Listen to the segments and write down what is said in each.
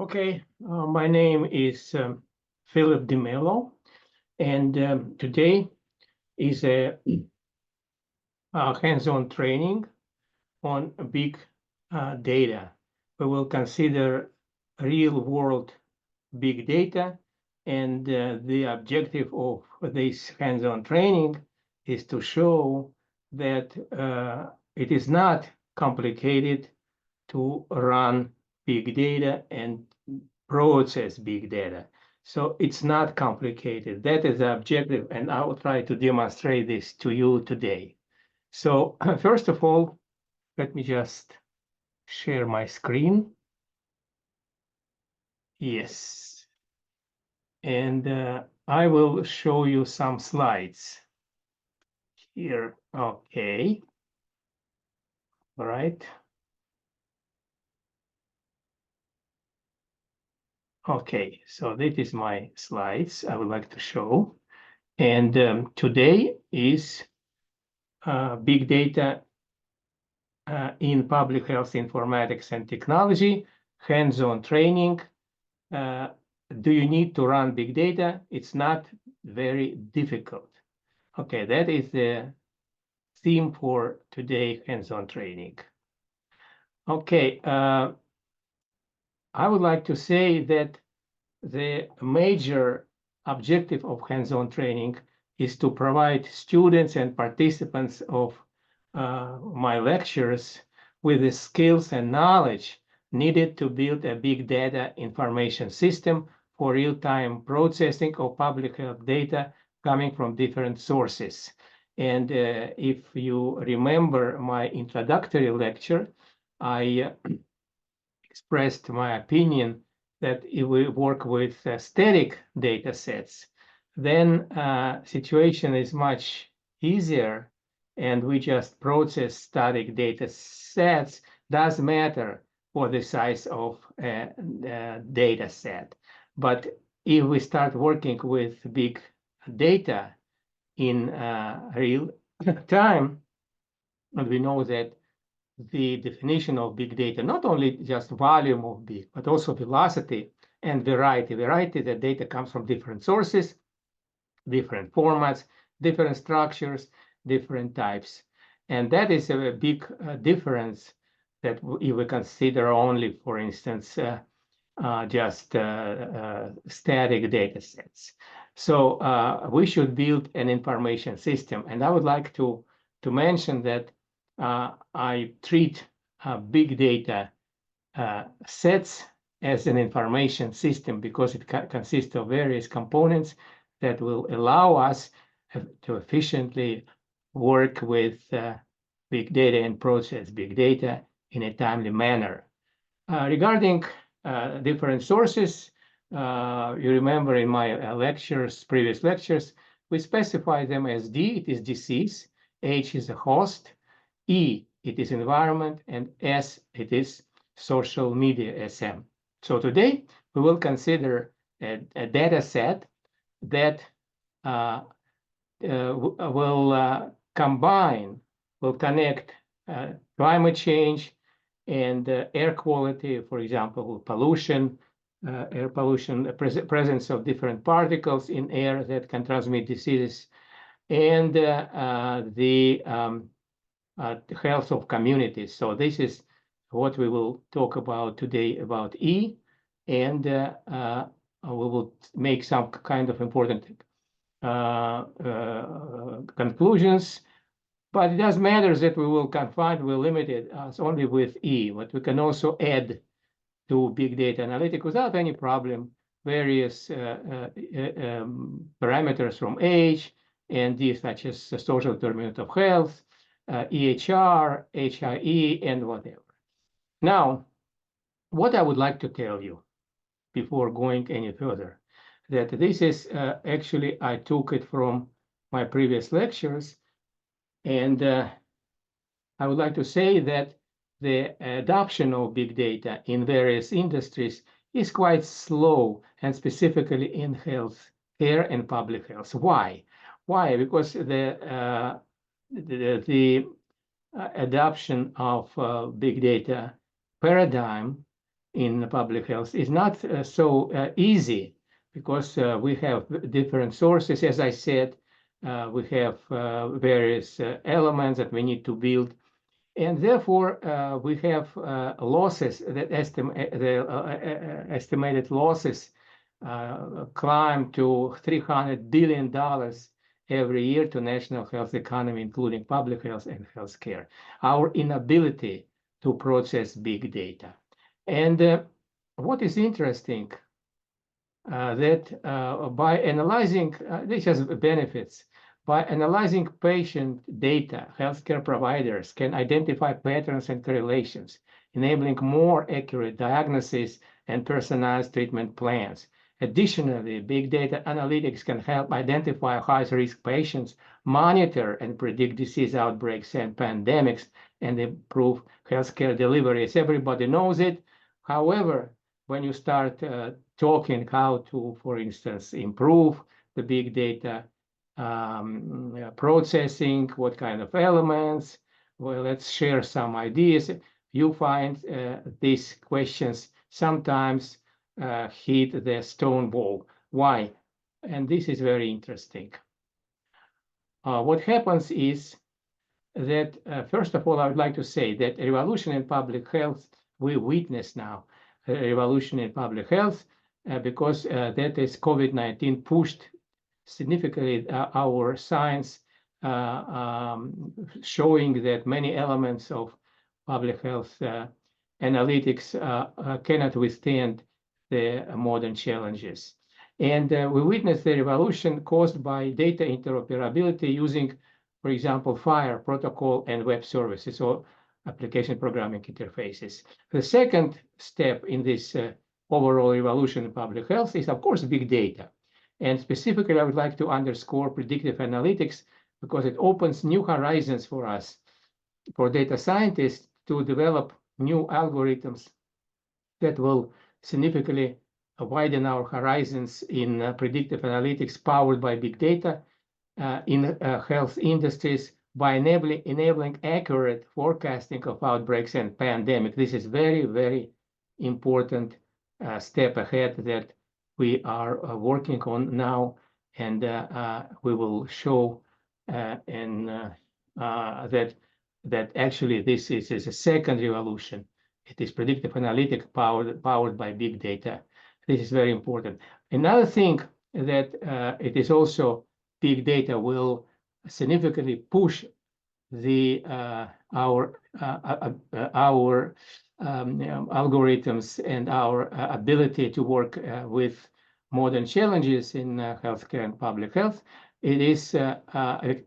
Okay, my name is Philip de Melo, and today is a hands-on training on big data. We will consider real-world big data, and the objective of this hands-on training is to show that it is not complicated to run big data and process big data. So it's not complicated. That is the objective, and I will try to demonstrate this to you today. So first of all, let me just share my screen. Yes. And I will show you some slides here. Okay. All right. Okay, so this is my slides I would like to show. And today is big data in public health informatics and technology, hands-on training. Do you need to run big data? It's not very difficult. Okay, that is the theme for today, hands-on training. Okay, I would like to say that the major objective of hands-on training is to provide students and participants of my lectures with the skills and knowledge needed to build a big data information system for real-time processing of public health data coming from different sources. And if you remember my introductory lecture, I expressed my opinion that if we work with static data sets, then situation is much easier, and we just process static data sets. Does matter for the size of a data set. But if we start working with big data in real time, and we know that the definition of big data, not only just volume of big, but also velocity and variety. Variety, that data comes from different sources, different formats, different structures, different types. And that is a big difference that if we consider only, for instance, just static data sets. So we should build an information system. And I would like to mention that I treat big data sets as an information system because it consists of various components that will allow us to efficiently work with big data and process big data in a timely manner. Regarding different sources, you remember in my previous lectures, we specify them as D, it is disease, H is a host, E, it is environment, and S, it is social media, SM. So today, we will consider a data set that will connect climate change and air quality, for example, pollution, air pollution, the presence of different particles in air that can transmit diseases, and the health of communities. So this is what we will talk about today about E, and we will make some kind of important conclusions. But it doesn't matter that we will we're limited only with E, but we can also add to big data analytics without any problem various parameters from H and D, such as social determinant of health, EHR, HIE, and whatever. Now, what I would like to tell you before going any further, that this is actually, I took it from my previous lectures, and I would like to say that the adoption of big data in various industries is quite slow, and specifically in health care and public health. Why? Why? Because the adoption of big data paradigm in public health is not so easy, because we have different sources. As I said, we have various elements that we need to build, and therefore we have losses that estimated losses climb to $300 billion every year to national health economy, including public health and healthcare. Our inability to process big data. And what is interesting, that by analyzing, this has benefits. By analyzing patient data, healthcare providers can identify patterns and correlations, enabling more accurate diagnosis and personalized treatment plans. Additionally, big data analytics can help identify high-risk patients, monitor and predict disease outbreaks and pandemics, and improve healthcare delivery. As everybody knows it. However, when you start talking how to, for instance, improve the big data processing, what kind of elements, well, let's share some ideas. You find these questions sometimes hit the stone wall. Why? And this is very interesting. What happens is that, first of all, I would like to say that a revolution in public health, we witness now a revolution in public health because that is COVID-19 pushed significantly our science, showing that many elements of public health analytics cannot withstand the modern challenges. And we witnessed the revolution caused by data interoperability using, for example, FHIR protocol and web services, or application programming interfaces. The second step in this overall revolution in public health is, of course, big data. And specifically, I would like to underscore predictive analytics, because it opens new horizons for us, for data scientists, to develop new algorithms that will significantly widen our horizons in predictive analytics powered by big data in health industries, by enabling accurate forecasting of outbreaks and pandemic. This is very, very important step ahead that we are working on now, and we will show that actually this is a second revolution. It is predictive analytics powered by big data. This is very important. Another thing that it is also big data will significantly push the our algorithms and our ability to work with modern challenges in healthcare and public health. It is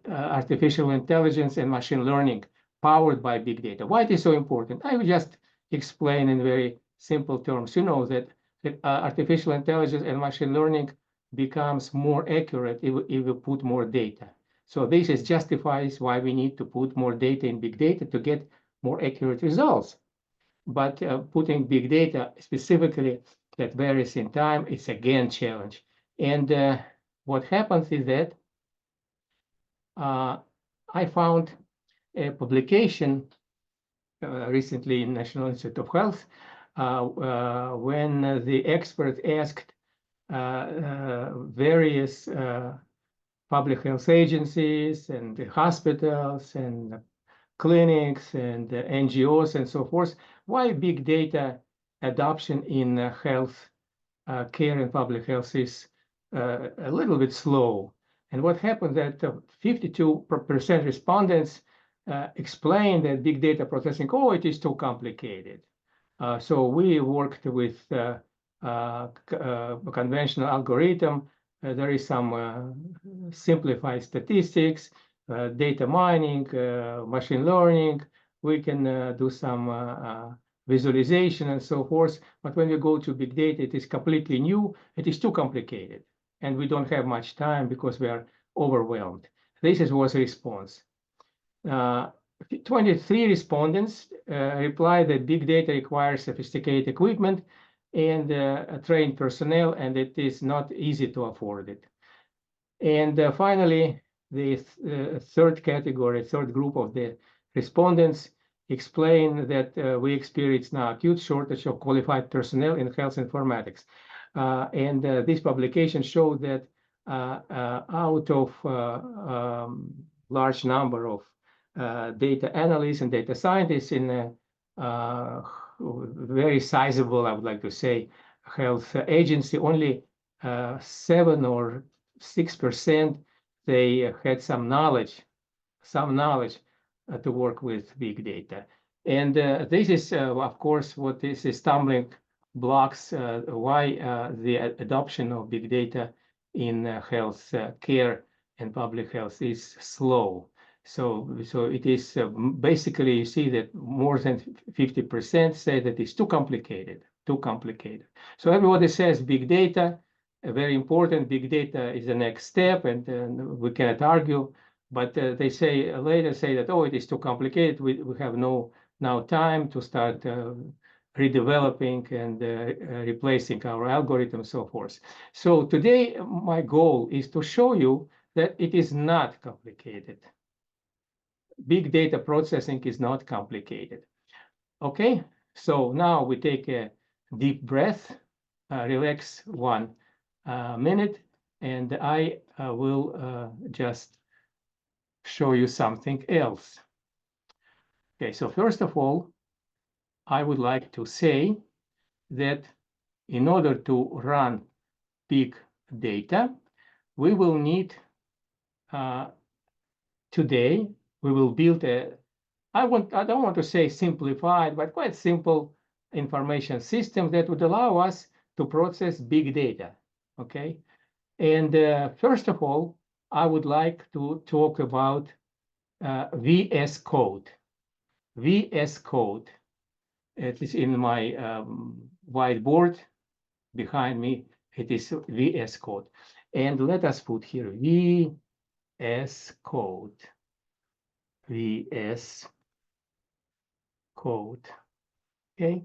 artificial intelligence and machine learning powered by big data. Why it is so important? I will just explain in very simple terms. You know that artificial intelligence and machine learning becomes more accurate if we put more data. So this is justifies why we need to put more data in big data to get more accurate results. But putting big data specifically that varies in time, it's again challenge. And what happens is that I found a publication recently in National Institute of Health when the expert asked various public health agencies and hospitals and clinics and NGOs and so forth, why big data adoption in health care and public health is a little bit slow. And what happened that 52% respondents explained that big data processing, oh, it is too complicated. So we worked with conventional algorithm. There is some simplified statistics, data mining, machine learning. We can do some visualization and so forth. But when we go to big data, it is completely new. It is too complicated. And we don't have much time because we are overwhelmed. This was the response. 23 respondents replied that big data requires sophisticated equipment and trained personnel, and it is not easy to afford it. And finally, the third category, third group of the respondents explain that we experience now acute shortage of qualified personnel in health informatics. And this publication showed that out of large number of data analysts and data scientists in a very sizable, I would like to say, health agency, only 7 or 6% they had some knowledge to work with big data. And this is, of course, what is stumbling blocks why the adoption of big data in health care and public health is slow. So it is basically, you see that more than 50% say that it's too complicated. So everybody says big data, very important. Big data is the next step, and we cannot argue. But they later say that, oh, it is too complicated. We have now time to start redeveloping and replacing our algorithm and so forth. So today, my goal is to show you that it is not complicated. Big data processing is not complicated. Okay, so now we take a deep breath, relax 1 minute, and I will just show you something else. Okay, so first of all, I would like to say that in order to run big data, we will need today, we will build I don't want to say simplified, but quite simple information system that would allow us to process big data, okay? And first of all, I would like to talk about VS Code. VS Code. It is in my whiteboard behind me. It is VS Code. And let us put here VS Code. VS Code. Okay.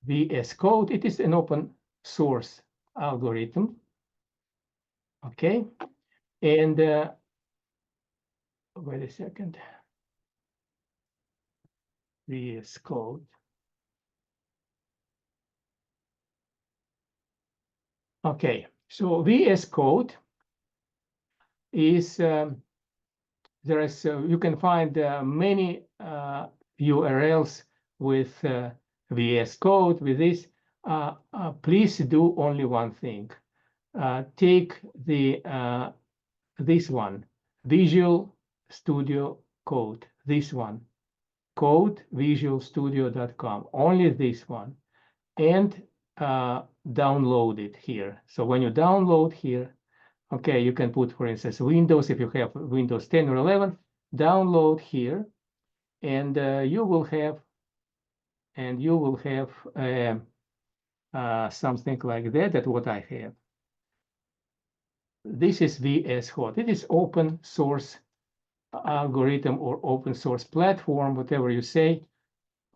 VS Code. It is an open source algorithm. Okay. And wait a second. VS Code. Okay, so VS Code is you can find many URLs with VS Code. With this, please do only one thing. Take this one, Visual Studio Code. This one, codevisualstudio.com. Only this one, and download it here. So when you download here, okay, you can put, for instance, Windows. If you have Windows 10 or 11, download here, and you will have something like that. That's what I have. This is VS Code. It is open source algorithm or open source platform, whatever you say,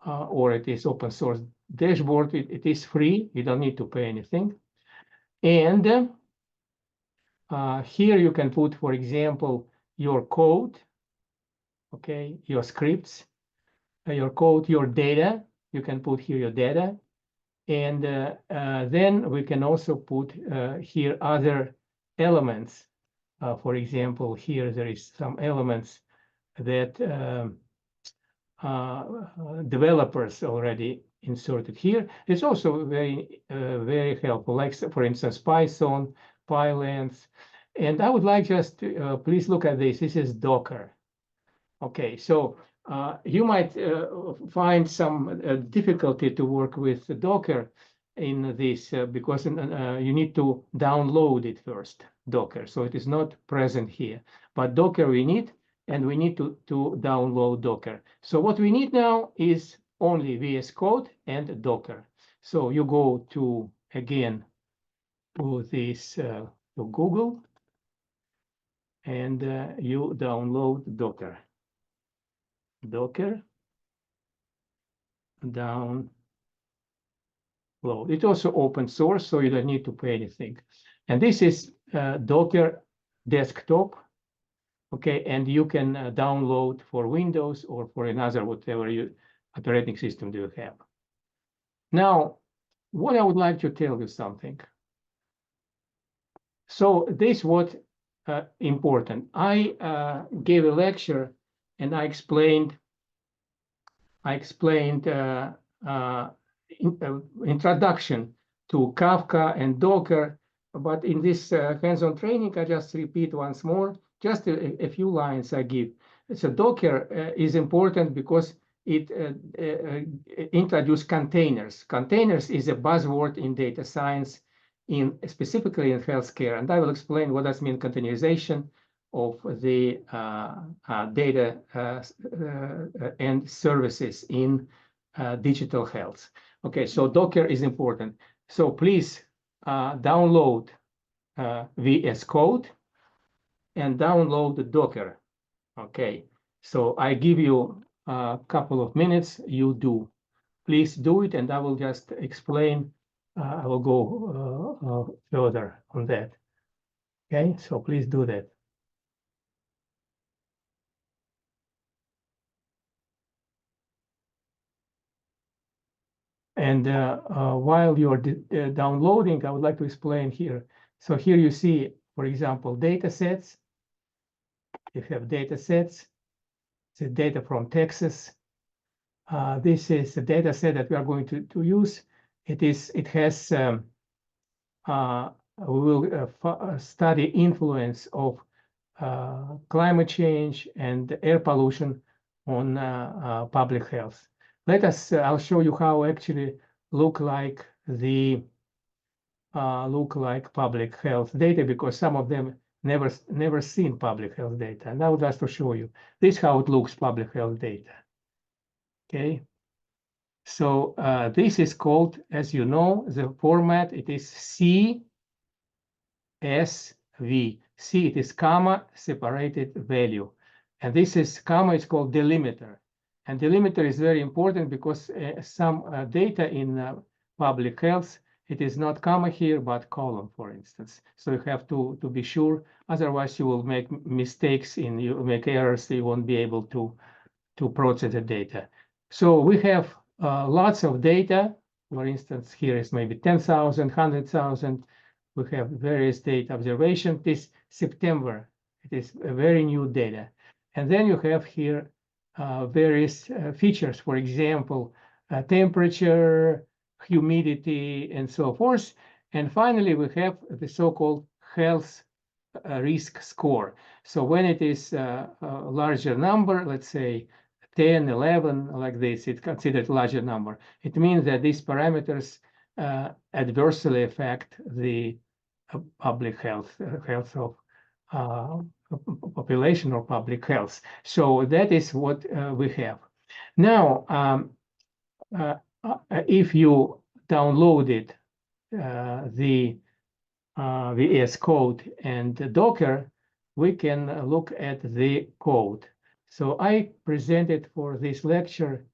or it is open source dashboard. It is free. You don't need to pay anything. And here you can put, for example, your code, okay, your scripts, your code, your data. You can put here your data. And then we can also put here other elements. For example, here there is some elements that developers already inserted here. It's also very helpful, like, for instance, Python, PyLens. And I would like just to, please look at this. This is Docker. Okay, so you might find some difficulty to work with Docker in this because you need to download it first, Docker. So it is not present here. But Docker we need, and we need to download Docker. So what we need now is only VS Code and Docker. So you go to, again, to this, to Google, and you download Docker. Docker, download. It's also open source, so you don't need to pay anything. And this is Docker desktop. Okay, and you can download for Windows or for another whatever operating system do you have. Now, what I would like to tell you something. So this what important. I gave a lecture and I explained introduction to Kafka and Docker, but in this hands-on training, I just repeat once more, just a few lines I give. So Docker is important because it introduced containers. Containers is a buzzword in data science, specifically in healthcare, and I will explain what does mean containerization of the data and services in digital health. Okay, so Docker is important. So please download VS Code and download the Docker. Okay, so I give you a couple of minutes, you do. Please do it, and I will just explain. I will go further on that. Okay, so please do that. And while you're downloading, I would like to explain here. So here you see, for example, data sets. You have data sets. The data from Texas. This is a data set that we are going to use. It has we will study influence of climate change and air pollution on public health. I'll show you how actually look like public health data, because some of them never seen public health data. And I would like to show you this how it looks, public health data. Okay. So this is called, as you know, the format, it is CSV. C, it is comma separated value. And this is comma, it's called delimiter. And delimiter is very important because some data in public health, it is not comma here, but column, for instance. So you have to be sure, otherwise you will make mistakes, you make errors, you won't be able to process the data. So we have lots of data. For instance, here is maybe 10,000, 100,000. We have various data observation. This September, it is a very new data. And then you have here various features, for example, temperature, humidity, and so forth. And finally, we have the so-called health risk score. So when it is a larger number, let's say 10, 11, like this, it's considered larger number. It means that these parameters adversely affect the public health, health of population or public health. So that is what we have. Now, if you downloaded the VS Code and Docker, we can look at the code. So I presented for this lecture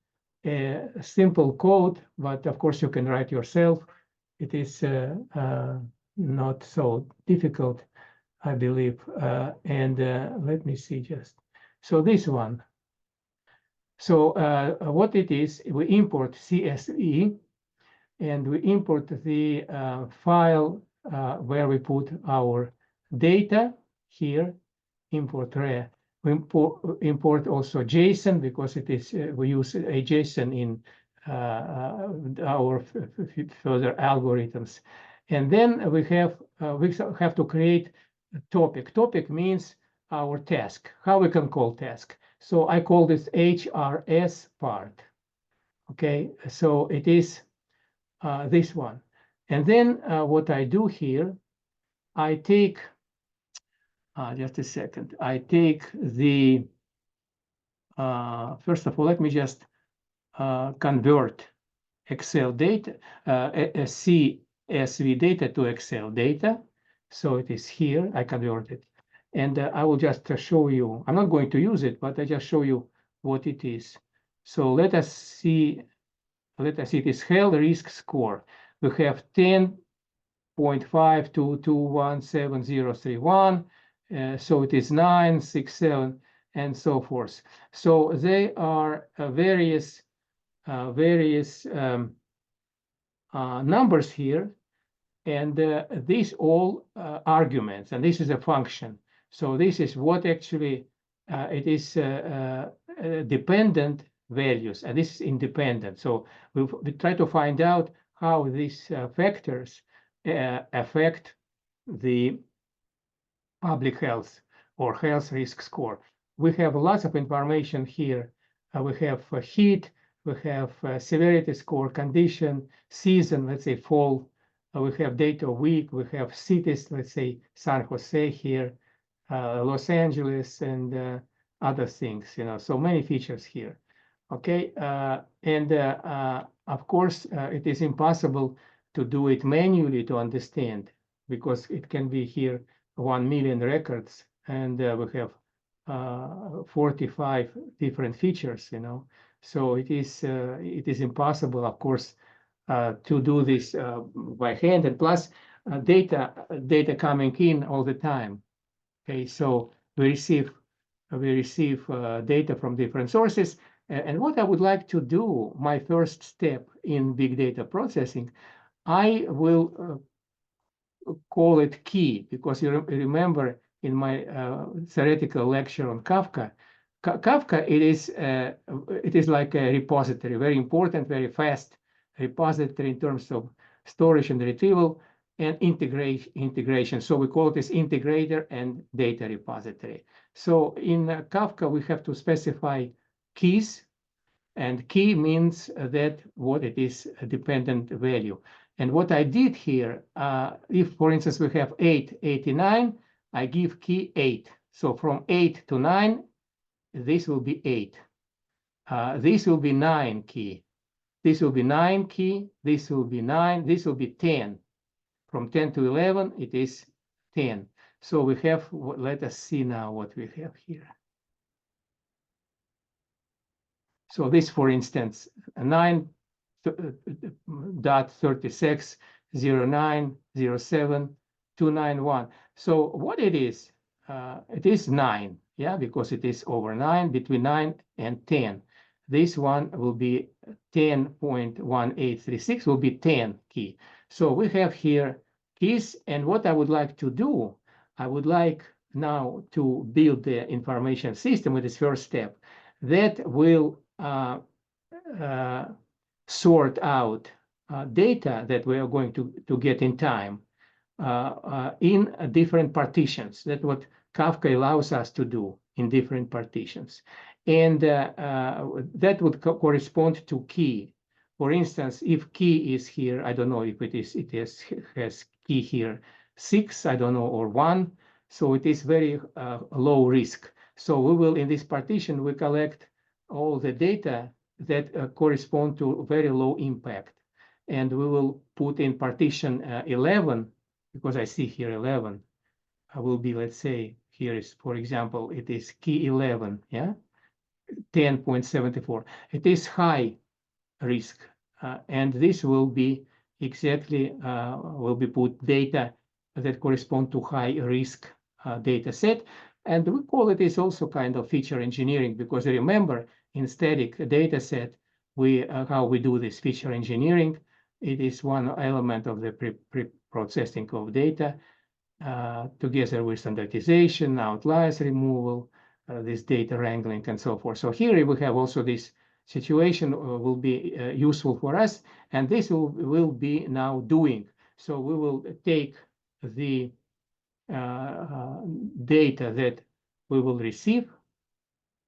a simple code, but of course you can write yourself. It is not so difficult, I believe. Let me see just. So this one. So what it is, we import CSV, and we import the file where we put our data here, import re. We import also JSON, because it is we use a JSON in our further algorithms. And then we have to create a topic. Topic means our task, how we can call task. So I call this HRS part. Okay, so it is this one. And then what I do here, I take, just a second, I take the, first of all, let me just convert Excel data, CSV data to Excel data. So it is here, I convert it. And I will just show you, I'm not going to use it, but I just show you what it is. So let us see it is health risk score. We have 10.52217.031, So it is 9, 6, 7, and so forth. So they are various numbers here, and these all arguments, and this is a function. So this is what actually it is dependent values, and this is independent. So we try to find out how these factors affect the public health or health risk score. We have lots of information here. We have heat, we have severity score, condition, season, let's say fall. We have data week, we have cities, let's say San Jose here, Los Angeles, and other things, so many features here. Okay, and of course, it is impossible to do it manually to understand, because it can be here 1 million records, and we have 45 different features, so it is impossible, of course, to do this by hand, and plus data coming in all the time. Okay, so we receive data from different sources, and what I would like to do, my first step in big data processing, I will call it key, because you remember in my theoretical lecture on Kafka, it is like a repository, very important, very fast repository in terms of storage and retrieval and integration. So we call it as integrator and data repository. So in Kafka, we have to specify keys, and key means that what it is a dependent value. And what I did here, if, for instance, we have 8, 89, I give key 8. So from 8 to 9, this will be 8. This will be 9 key. This will be 9 key. This will be 9. This will be 10. From 10 to 11, it is 10. So we have, let us see now what we have here. So this, for instance, 9.360907 So what it is 9, yeah, because it is over 9, between 9 and 10. This one will be 10.1836 will be 10 key. So we have here keys, and what I would like to do, I would like now to build the information system with this first step that will sort out data that we are going to get in time in different partitions. That's what Kafka allows us to do in different partitions. And that would correspond to key. For instance, if key is here, I don't know if it has key here 6, I don't know, or 1. So it is very low risk. So we will, in this partition, we collect all the data that correspond to very low impact. And we will put in partition 11, because I see here 11. I will be, let's say, here is, for example, it is key 11, yeah, 10.74. It is high risk, and this will be exactly, will be put data that correspond to high risk data set. And we call it is also kind of feature engineering, because remember, in static data set, how we do this feature engineering, it is one element of the pre-processing of data, together with standardization, outliers removal, this data wrangling, and so forth. So here we have also this situation will be useful for us, and this will be now doing. So we will take the data that we will receive,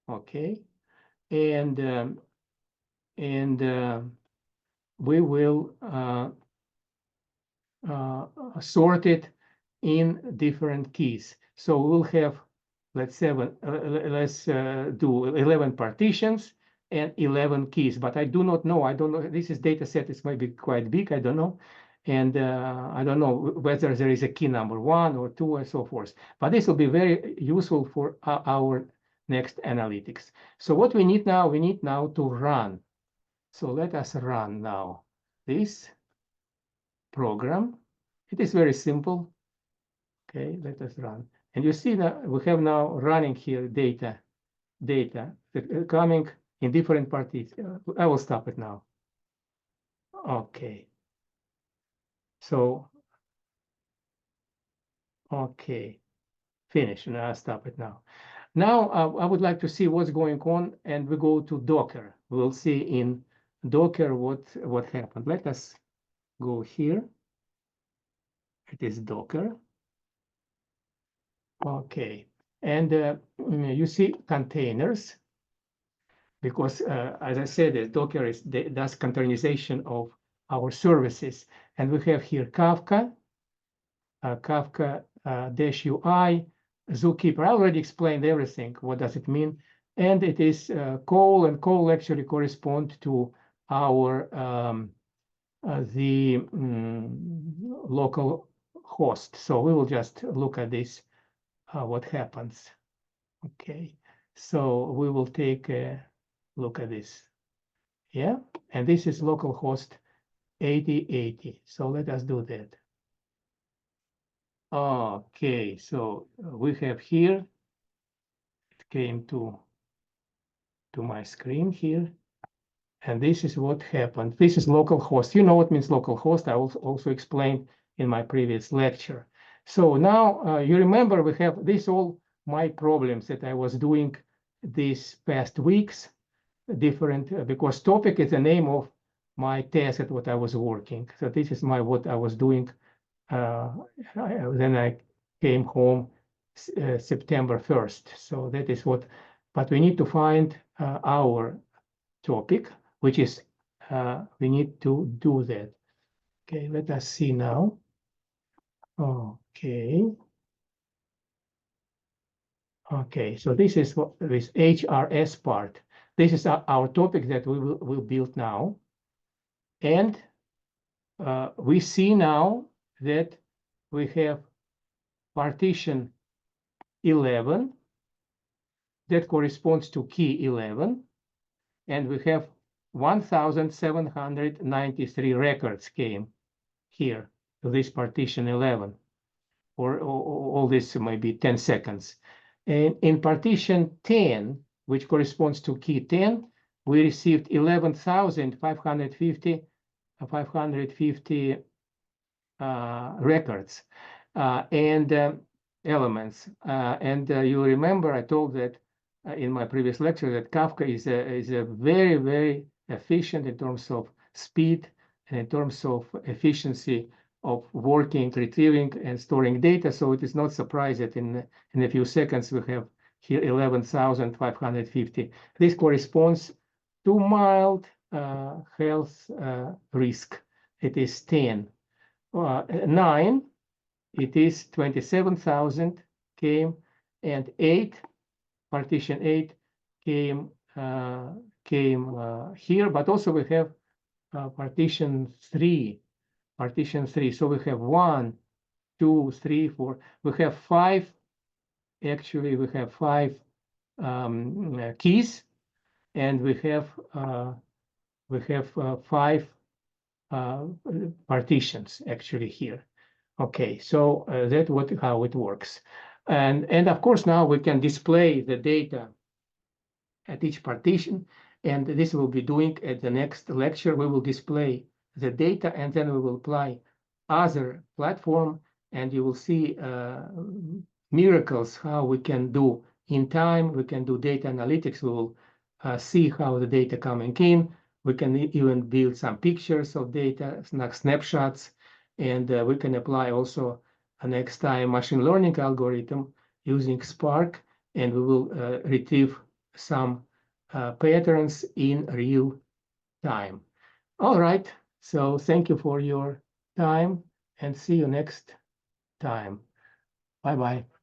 okay, and we will sort it in different keys. So we'll have, let's do 11 partitions and 11 keys, but I do not know. I don't know. This is data set. It's maybe quite big. I don't know. And I don't know whether there is a key number 1 or 2 and so forth. But this will be very useful for our next analytics. So what we need now, to run. So let us run now this program. It is very simple. Okay, let us run. And you see that we have now running here data coming in different parties. I will stop it now. Okay. So, okay, finish. Now I'll stop it now. Now I would like to see what's going on, and we go to Docker. We'll see in Docker what happened. Let us go here. It is Docker. Okay, and you see containers, because as I said, Docker does containerization of our services, and we have here Kafka, Kafka-UI, Zookeeper. I already explained everything. What does it mean? And it is call, and call actually correspond to our local host. So we will just look at this, what happens. Okay, so we will take a look at this. Yeah, and this is localhost 8080. So let us do that. Okay, so we have here, it came to my screen here, and this is what happened. This is localhost. You know what means localhost. I also explained in my previous lecture. So now you remember we have this all my problems that I was doing these past weeks, different, because topic is the name of my task at what I was working. So this is what I was doing. Then I came home September 1st. So that is what, but we need to find our topic, which is, we need to do that. Okay, let us see now. Okay. Okay, so this is what this HRS part. This is our topic that we will build now. And we see now that we have partition 11 that corresponds to key 11, and we have 1,793 records came here to this partition 11, or all this maybe 10 seconds. And in partition 10, which corresponds to key 10, we received 11,550 records and elements. And you remember I told that in my previous lecture that Kafka is a very, very efficient in terms of speed and in terms of efficiency of working, retrieving, and storing data. So it is not surprised that in a few seconds we have here 11,550. This corresponds to mild health risk. It is 10. 9, it is 27,000 came, and 8, partition 8 came here, but also we have partition 3. So we have 1, 2, 3, 4. We have 5. Actually, we have 5 keys, and we have 5 partitions actually here. Okay, so that's how it works, and of course now we can display the data at each partition, and this will be doing at the next lecture. We will display the data, and then we will apply other platform, and you will see miracles how we can do in time. We can do data analytics. We will see how the data coming in. We can even build some pictures of data, snapshots, and we can apply also next time machine learning algorithm using Spark, and we will retrieve some patterns in real time. All right, so thank you for your time, and see you next time. Bye-bye.